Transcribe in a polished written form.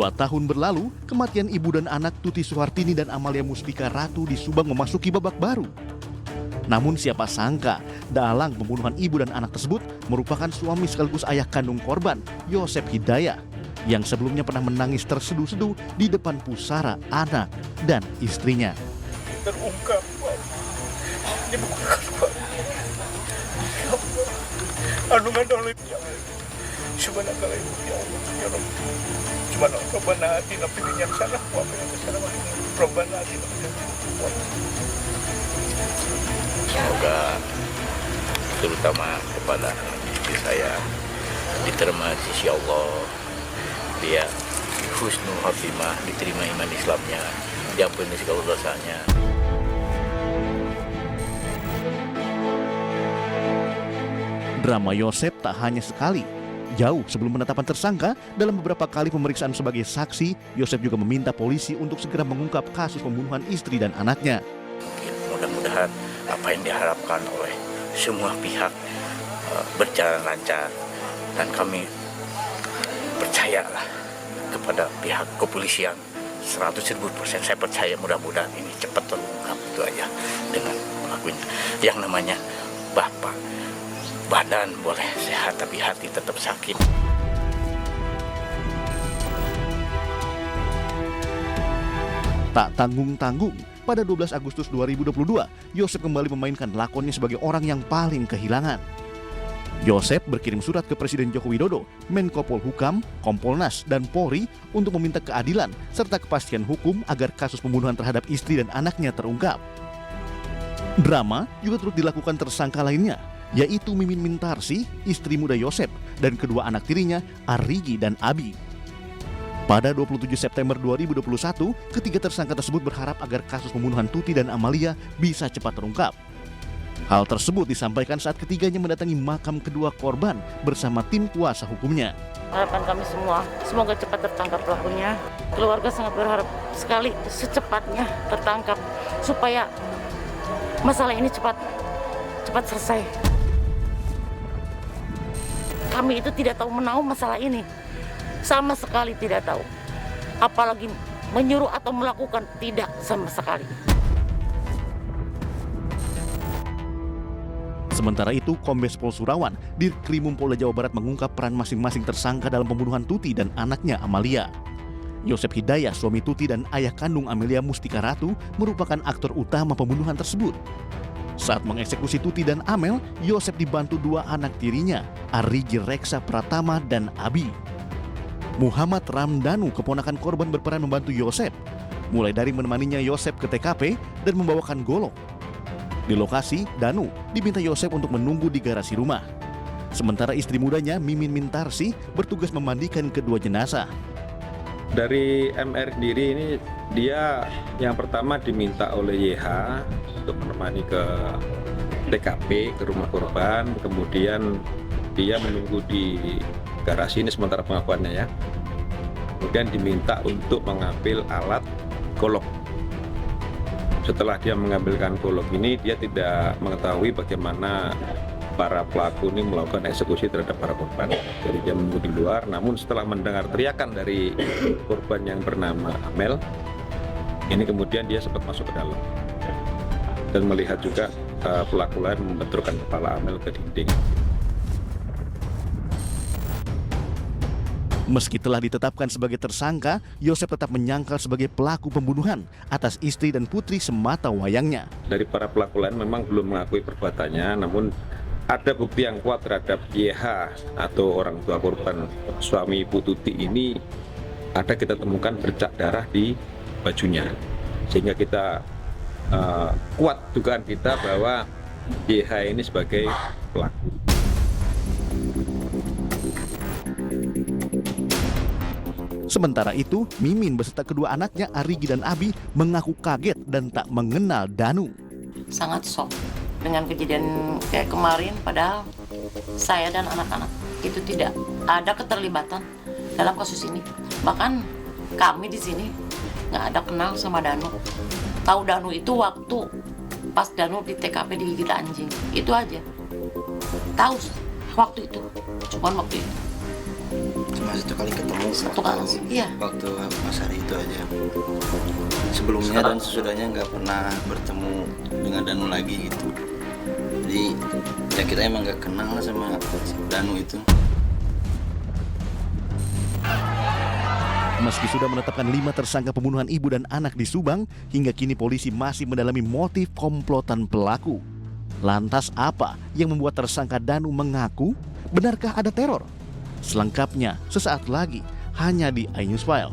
2 tahun berlalu, kematian ibu dan anak Tuti Suhartini dan Amalia Mustika Ratu di Subang memasuki babak baru. Namun siapa sangka, dalang pembunuhan ibu dan anak tersebut merupakan suami sekaligus ayah kandung korban, Yosep Hidayah, yang sebelumnya pernah menangis terseduh-seduh di depan pusara anak dan istrinya. Terungkap, Pak. Dibukakan, Pak. Andungan oleh ya Allah. Subhanallah ya Allah. Ya Allah. Subhanallah Rabbana atina fid dunya hasanah wa fil akhirati hasanah. Rabbana atina fid dunya hasanah. Semoga terutama kepada istri saya diterima di sisi Allah, dia husnul khotimah, diterima iman Islamnya, diampuni segala dosanya. Drama Yosep tak hanya sekali. Jauh sebelum penetapan tersangka, dalam beberapa kali pemeriksaan sebagai saksi, Yosep juga meminta polisi untuk segera mengungkap kasus pembunuhan istri dan anaknya. Mudah-mudahan apa yang diharapkan oleh semua pihak berjalan lancar, dan kami percayalah kepada pihak kepolisian 100.000% saya percaya, mudah-mudahan ini cepat terungkap. Itu aja dengan pelakunya. Yang namanya bapak, badan boleh sehat tapi hati tetap sakit. Tak tanggung-tanggung, pada 12 Agustus 2022, Yosep kembali memainkan lakonnya sebagai orang yang paling kehilangan. Yosep berkirim surat ke Presiden Joko Widodo, Menko Polhukam, Kompolnas, dan Polri untuk meminta keadilan serta kepastian hukum agar kasus pembunuhan terhadap istri dan anaknya terungkap. Drama juga turut dilakukan tersangka lainnya, yaitu Mimin Mintarsi, istri muda Yosep, dan kedua anak tirinya, Arigi dan Abi. Pada 27 September 2021, ketiga tersangka tersebut berharap agar kasus pembunuhan Tuti dan Amalia bisa cepat terungkap. Hal tersebut disampaikan saat ketiganya mendatangi makam kedua korban bersama tim kuasa hukumnya. Harapan kami semua, semoga cepat tertangkap pelakunya. Keluarga sangat berharap sekali secepatnya tertangkap supaya masalah ini cepat selesai. Kami itu tidak tahu menahu masalah ini. Sama sekali tidak tahu. Apalagi menyuruh atau melakukan, tidak sama sekali. Sementara itu, Kombes Pol Surawan, Dirkrimum Polda Jawa Barat mengungkap peran masing-masing tersangka dalam pembunuhan Tuti dan anaknya Amalia. Yosep Hidayah, suami Tuti dan ayah kandung Amalia Mustika Ratu, merupakan aktor utama pembunuhan tersebut. Saat mengeksekusi Tuti dan Amel, Yosep dibantu dua anak tirinya, Arigi Reksa Pratama dan Abi. Muhammad Ramdanu, keponakan korban, berperan membantu Yosep, mulai dari menemaninya Yosep ke TKP dan membawakan golok. Di lokasi, Danu diminta Yosep untuk menunggu di garasi rumah. Sementara istri mudanya, Mimin Mintarsi, bertugas memandikan kedua jenazah. Dari MR sendiri ini, dia yang pertama diminta oleh YH untuk menemani ke TKP, ke rumah korban, kemudian dia menunggu di garasi, ini sementara pengakuannya ya. Kemudian diminta untuk mengambil alat golok. Setelah dia mengambilkan golok ini, dia tidak mengetahui bagaimana para pelaku ini melakukan eksekusi terhadap para korban. Jadi dia menunggu di luar, namun setelah mendengar teriakan dari korban yang bernama Amel, ini kemudian dia sempat masuk ke dalam dan melihat juga pelaku lain membenturkan kepala Amel ke dinding. Meski telah ditetapkan sebagai tersangka, Yosep tetap menyangkal sebagai pelaku pembunuhan atas istri dan putri semata wayangnya. Dari para pelaku lain memang belum mengakui perbuatannya, namun ada bukti yang kuat terhadap YH atau orang tua korban, suami Ibu Tuti ini, ada kita temukan bercak darah di bajunya. Sehingga kita kuat dugaan kita bahwa YH ini sebagai pelaku. Sementara itu, Mimin beserta kedua anaknya Arigi dan Abi mengaku kaget dan tak mengenal Danu. Sangat shock dengan kejadian kayak kemarin, padahal saya dan anak-anak itu tidak ada keterlibatan dalam kasus ini. Bahkan kami di sini nggak ada kenal sama Danu. Tahu Danu itu waktu pas Danu di TKP digigit anjing, itu aja. Tahu waktu itu, cuman waktu itu. Cuma satu kali ketemu Satu kali sih, iya. waktu Mas Hari itu aja. Sebelumnya dan sesudahnya nggak pernah bertemu dengan Danu lagi gitu. Jadi ya kita emang nggak kenal lah sama si Danu itu. Meski sudah menetapkan 5 tersangka pembunuhan ibu dan anak di Subang, hingga kini polisi masih mendalami motif komplotan pelaku. Lantas apa yang membuat tersangka Danu mengaku? Benarkah ada teror? Selengkapnya sesaat lagi hanya di iNews File.